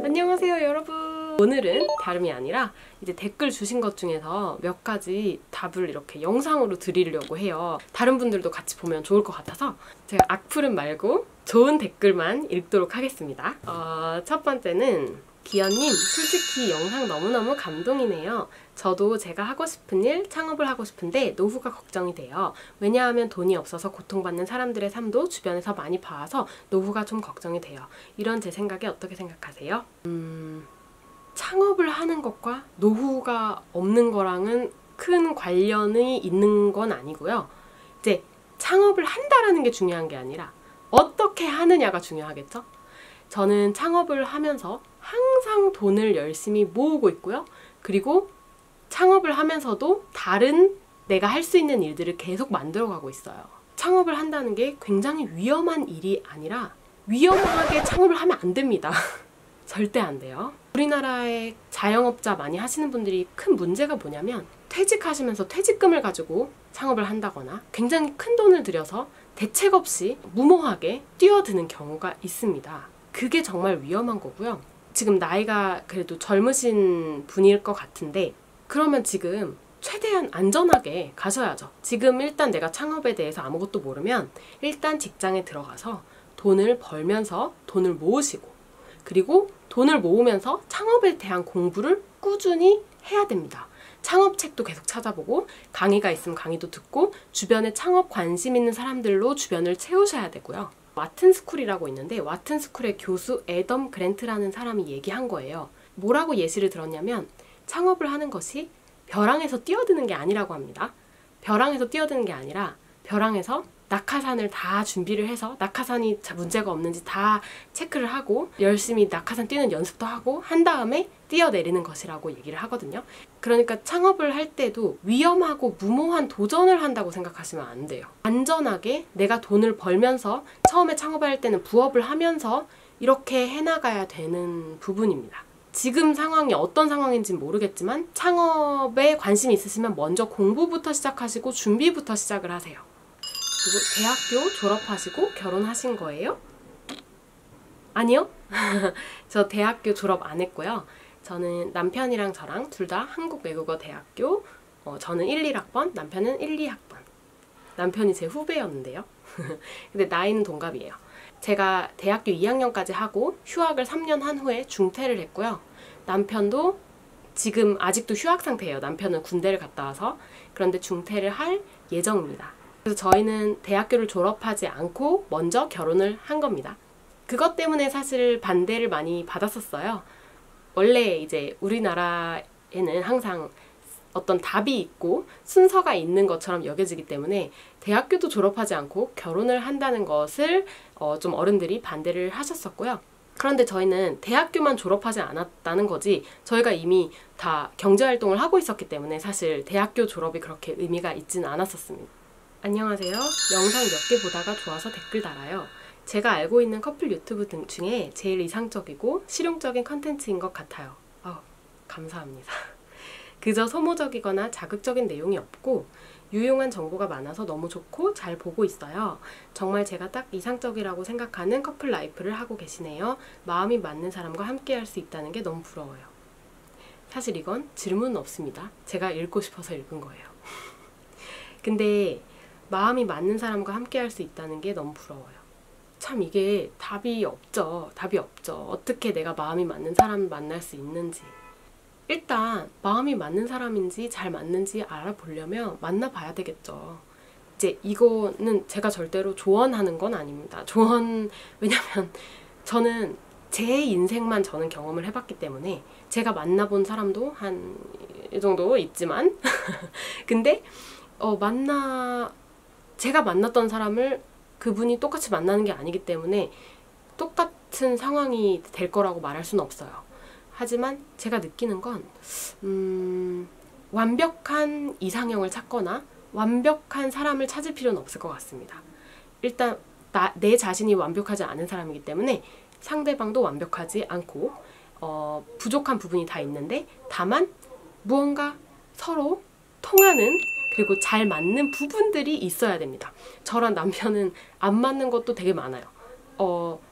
안녕하세요 여러분. 오늘은 다름이 아니라 이제 댓글 주신 것 중에서 몇 가지 답을 이렇게 영상으로 드리려고 해요. 다른 분들도 같이 보면 좋을 것 같아서 제가 악플은 말고 좋은 댓글만 읽도록 하겠습니다. 첫 번째는 기현님, 솔직히 영상 너무너무 감동이네요. 저도 제가 하고 싶은 일, 창업을 하고 싶은데 노후가 걱정이 돼요. 왜냐하면 돈이 없어서 고통받는 사람들의 삶도 주변에서 많이 봐서 노후가 좀 걱정이 돼요. 이런 제 생각에 어떻게 생각하세요? 창업을 하는 것과 노후가 없는 거랑은 큰 관련이 있는 건 아니고요. 이제 창업을 한다라는 게 중요한 게 아니라 어떻게 하느냐가 중요하겠죠? 저는 창업을 하면서 항상 돈을 열심히 모으고 있고요. 그리고 창업을 하면서도 다른 내가 할 수 있는 일들을 계속 만들어가고 있어요. 창업을 한다는 게 굉장히 위험한 일이 아니라 위험하게 창업을 하면 안 됩니다. 절대 안 돼요. 우리나라의 자영업자 많이 하시는 분들이 큰 문제가 뭐냐면 퇴직하시면서 퇴직금을 가지고 창업을 한다거나 굉장히 큰 돈을 들여서 대책 없이 무모하게 뛰어드는 경우가 있습니다. 그게 정말 위험한 거고요. 지금 나이가 그래도 젊으신 분일 것 같은데 그러면 지금 최대한 안전하게 가셔야죠. 지금 일단 내가 창업에 대해서 아무것도 모르면 일단 직장에 들어가서 돈을 벌면서 돈을 모으시고 그리고 돈을 모으면서 창업에 대한 공부를 꾸준히 해야 됩니다. 창업책도 계속 찾아보고 강의가 있으면 강의도 듣고 주변에 창업 관심 있는 사람들로 주변을 채우셔야 되고요. 와튼스쿨이라고 있는데 와튼스쿨의 교수 애덤 그랜트라는 사람이 얘기한 거예요. 뭐라고 예시를 들었냐면 창업을 하는 것이 벼랑에서 뛰어드는 게 아니라고 합니다. 벼랑에서 뛰어드는 게 아니라 벼랑에서 낙하산을 다 준비를 해서 낙하산이 문제가 없는지 다 체크를 하고 열심히 낙하산 뛰는 연습도 하고 한 다음에 뛰어내리는 것이라고 얘기를 하거든요. 그러니까 창업을 할 때도 위험하고 무모한 도전을 한다고 생각하시면 안 돼요. 안전하게 내가 돈을 벌면서 처음에 창업할 때는 부업을 하면서 이렇게 해나가야 되는 부분입니다. 지금 상황이 어떤 상황인지는 모르겠지만 창업에 관심이 있으시면 먼저 공부부터 시작하시고 준비부터 시작을 하세요. 그리고 대학교 졸업하시고 결혼하신 거예요? 아니요. 저 대학교 졸업 안 했고요. 저는 남편이랑 저랑 둘 다 한국외국어대학교 저는 1, 1학번, 남편은 1, 2학번. 남편이 제 후배였는데요. 근데 나이는 동갑이에요. 제가 대학교 2학년까지 하고 휴학을 3년 한 후에 중퇴를 했고요. 남편도 지금 아직도 휴학 상태예요. 남편은 군대를 갔다 와서. 그런데 중퇴를 할 예정입니다. 그래서 저희는 대학교를 졸업하지 않고 먼저 결혼을 한 겁니다. 그것 때문에 사실 반대를 많이 받았었어요. 원래 이제 우리나라에는 항상 어떤 답이 있고 순서가 있는 것처럼 여겨지기 때문에 대학교도 졸업하지 않고 결혼을 한다는 것을 좀 어른들이 반대를 하셨었고요. 그런데 저희는 대학교만 졸업하지 않았다는 거지 저희가 이미 다 경제활동을 하고 있었기 때문에 사실 대학교 졸업이 그렇게 의미가 있지는 않았었습니다. 안녕하세요. 영상 몇 개 보다가 좋아서 댓글 달아요. 제가 알고 있는 커플 유튜브 등 중에 제일 이상적이고 실용적인 컨텐츠인 것 같아요. 감사합니다. 그저 소모적이거나 자극적인 내용이 없고 유용한 정보가 많아서 너무 좋고 잘 보고 있어요. 정말 제가 딱 이상적이라고 생각하는 커플 라이프를 하고 계시네요. 마음이 맞는 사람과 함께 할 수 있다는 게 너무 부러워요. 사실 이건 질문은 없습니다. 제가 읽고 싶어서 읽은 거예요. 근데 마음이 맞는 사람과 함께 할 수 있다는 게 너무 부러워요. 참 이게 답이 없죠. 답이 없죠. 어떻게 내가 마음이 맞는 사람 만날 수 있는지. 일단 마음이 맞는 사람인지 잘 맞는지 알아보려면 만나봐야 되겠죠. 이제 이거는 제가 절대로 조언하는 건 아닙니다. 왜냐면 저는 제 인생만 저는 경험을 해봤기 때문에 제가 만나본 사람도 한 이 정도 있지만 근데 제가 만났던 사람을 그분이 똑같이 만나는 게 아니기 때문에 똑같은 상황이 될 거라고 말할 수는 없어요. 하지만 제가 느끼는 건 완벽한 이상형을 찾거나 완벽한 사람을 찾을 필요는 없을 것 같습니다. 일단 내 자신이 완벽하지 않은 사람이기 때문에 상대방도 완벽하지 않고 부족한 부분이 다 있는데 다만 무언가 서로 통하는 그리고 잘 맞는 부분들이 있어야 됩니다. 저랑 남편은 안 맞는 것도 되게 많아요.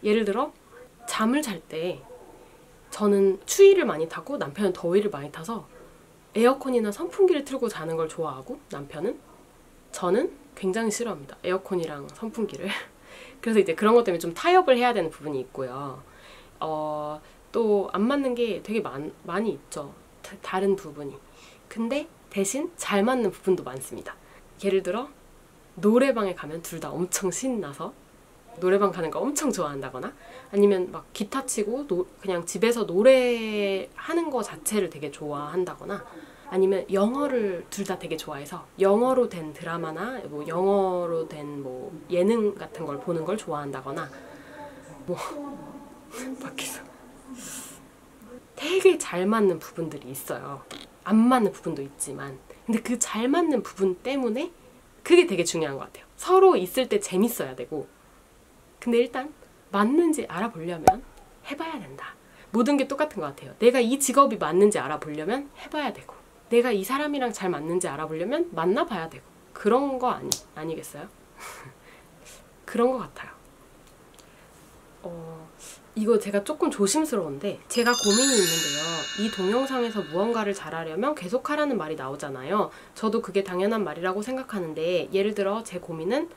예를 들어 잠을 잘 때 저는 추위를 많이 타고 남편은 더위를 많이 타서 에어컨이나 선풍기를 틀고 자는 걸 좋아하고 저는 굉장히 싫어합니다. 에어컨이랑 선풍기를. 그래서 이제 그런 것 때문에 좀 타협을 해야 되는 부분이 있고요. 또 안 맞는 게 되게 많이 있죠. 다른 부분이. 근데 대신 잘 맞는 부분도 많습니다. 예를 들어 노래방에 가면 둘 다 엄청 신나서 노래방 가는 거 엄청 좋아한다거나 아니면 막 기타 치고 그냥 집에서 노래하는 거 자체를 되게 좋아한다거나 아니면 영어를 둘 다 되게 좋아해서 영어로 된 드라마나 뭐 영어로 된 뭐 예능 같은 걸 보는 걸 좋아한다거나 뭐 밖에서 되게 잘 맞는 부분들이 있어요. 안 맞는 부분도 있지만 근데 그 잘 맞는 부분 때문에 그게 되게 중요한 것 같아요. 서로 있을 때 재밌어야 되고 근데 일단 맞는지 알아보려면 해봐야 된다. 모든 게 똑같은 것 같아요. 내가 이 직업이 맞는지 알아보려면 해봐야 되고 내가 이 사람이랑 잘 맞는지 알아보려면 만나봐야 되고 그런 거 아니겠어요? 그런 것 같아요. 이거 제가 조금 조심스러운데 제가 고민이 있는데요. 이 동영상에서 무언가를 잘하려면 계속하라는 말이 나오잖아요. 저도 그게 당연한 말이라고 생각하는데 예를 들어 제 고민은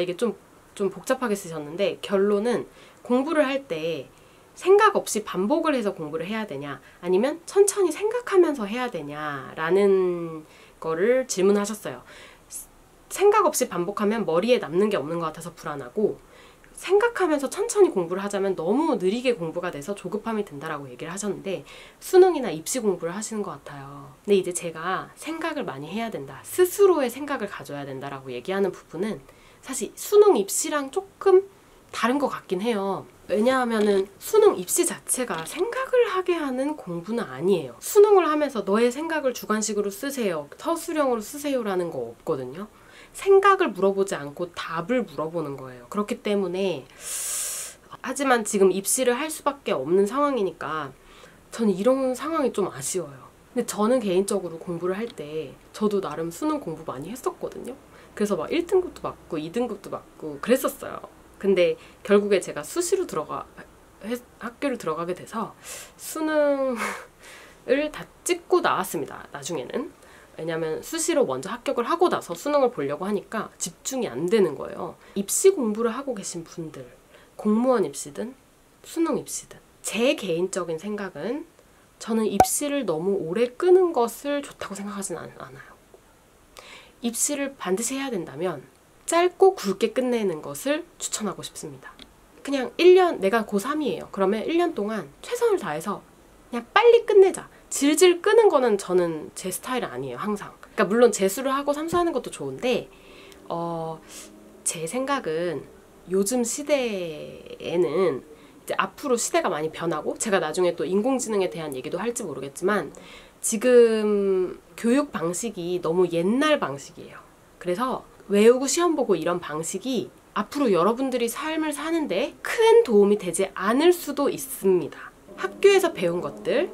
이게 좀 복잡하게 쓰셨는데 결론은 공부를 할 때 생각 없이 반복을 해서 공부를 해야 되냐 아니면 천천히 생각하면서 해야 되냐라는 거를 질문하셨어요. 생각 없이 반복하면 머리에 남는 게 없는 것 같아서 불안하고 생각하면서 천천히 공부를 하자면 너무 느리게 공부가 돼서 조급함이 든다라고 얘기를 하셨는데 수능이나 입시 공부를 하시는 것 같아요. 근데 이제 제가 생각을 많이 해야 된다. 스스로의 생각을 가져야 된다라고 얘기하는 부분은 사실 수능 입시랑 조금 다른 것 같긴 해요. 왜냐하면은 수능 입시 자체가 생각을 하게 하는 공부는 아니에요. 수능을 하면서 너의 생각을 주관식으로 쓰세요. 서술형으로 쓰세요라는 거 없거든요. 생각을 물어보지 않고 답을 물어보는 거예요. 그렇기 때문에 하지만 지금 입시를 할 수밖에 없는 상황이니까 저는 이런 상황이 좀 아쉬워요. 근데 저는 개인적으로 공부를 할 때 저도 나름 수능 공부 많이 했었거든요. 그래서 막 1등급도 받고 2등급도 받고 그랬었어요. 근데 결국에 제가 수시로 학교를 들어가게 돼서 수능을 다 찍고 나왔습니다. 나중에는. 왜냐면 수시로 먼저 합격을 하고 나서 수능을 보려고 하니까 집중이 안 되는 거예요. 입시 공부를 하고 계신 분들, 공무원 입시든 수능 입시든 제 개인적인 생각은 저는 입시를 너무 오래 끄는 것을 좋다고 생각하진 않아요. 입시를 반드시 해야 된다면 짧고 굵게 끝내는 것을 추천하고 싶습니다. 그냥 1년, 내가 고3이에요. 그러면 1년 동안 최선을 다해서 그냥 빨리 끝내자. 질질 끄는 거는 저는 제 스타일은 아니에요. 항상. 그러니까 물론 재수를 하고 삼수하는 것도 좋은데 제 생각은 요즘 시대에는 이제 앞으로 시대가 많이 변하고 제가 나중에 또 인공지능에 대한 얘기도 할지 모르겠지만 지금 교육 방식이 너무 옛날 방식이에요. 그래서 외우고 시험 보고 이런 방식이 앞으로 여러분들이 삶을 사는데 큰 도움이 되지 않을 수도 있습니다. 학교에서 배운 것들은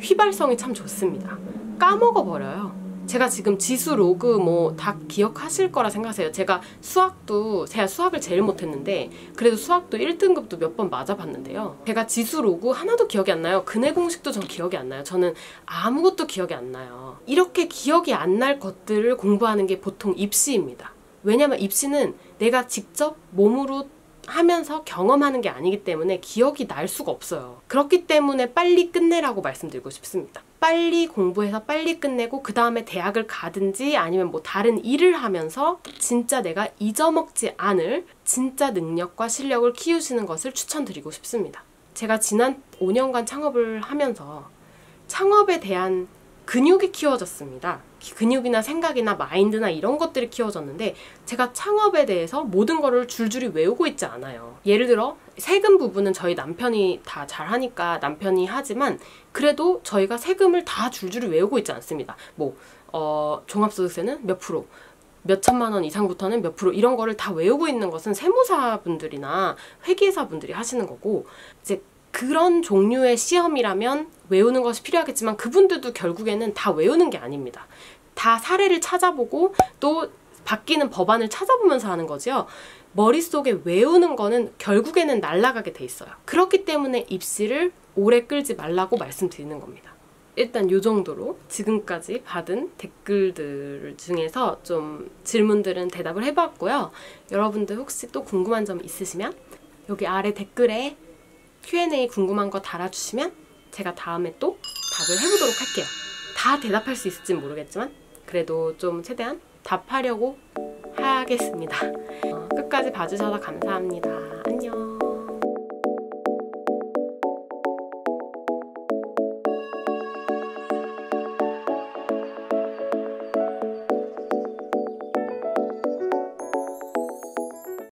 휘발성이 참 좋습니다. 까먹어버려요. 제가 지금 지수, 로그 뭐 다 기억하실 거라 생각하세요. 제가 수학을 제일 못했는데 그래도 수학도 1등급도 몇 번 맞아봤는데요. 제가 지수, 로그 하나도 기억이 안 나요. 근해 공식도 전 기억이 안 나요. 저는 아무것도 기억이 안 나요. 이렇게 기억이 안 날 것들을 공부하는 게 보통 입시입니다. 왜냐면 입시는 내가 직접 몸으로 하면서 경험하는 게 아니기 때문에 기억이 날 수가 없어요. 그렇기 때문에 빨리 끝내라고 말씀드리고 싶습니다. 빨리 공부해서 빨리 끝내고 그 다음에 대학을 가든지 아니면 뭐 다른 일을 하면서 진짜 내가 잊어먹지 않을 진짜 능력과 실력을 키우시는 것을 추천드리고 싶습니다. 제가 지난 5년간 창업을 하면서 창업에 대한 근육이 키워졌습니다. 근육이나 생각이나 마인드나 이런 것들이 키워졌는데 제가 창업에 대해서 모든 거를 줄줄이 외우고 있지 않아요. 예를 들어 세금 부분은 저희 남편이 다 잘하니까 남편이 하지만 그래도 저희가 세금을 다 줄줄이 외우고 있지 않습니다. 뭐 종합소득세는 몇 프로, 몇 천만 원 이상부터는 몇 프로 이런 거를 다 외우고 있는 것은 세무사분들이나 회계사분들이 하시는 거고 이제 그런 종류의 시험이라면 외우는 것이 필요하겠지만 그분들도 결국에는 다 외우는 게 아닙니다. 다 사례를 찾아보고 또 바뀌는 법안을 찾아보면서 하는 거죠. 머릿속에 외우는 거는 결국에는 날아가게 돼 있어요. 그렇기 때문에 입시를 오래 끌지 말라고 말씀드리는 겁니다. 일단 이 정도로 지금까지 받은 댓글들 중에서 좀 질문들은 대답을 해봤고요. 여러분들 혹시 또 궁금한 점 있으시면 여기 아래 댓글에 Q&A 궁금한 거 달아주시면 제가 다음에 또 답을 해보도록 할게요. 다 대답할 수 있을진 모르겠지만 그래도 좀 최대한 답하려고 하겠습니다. 끝까지 봐주셔서 감사합니다. 안녕.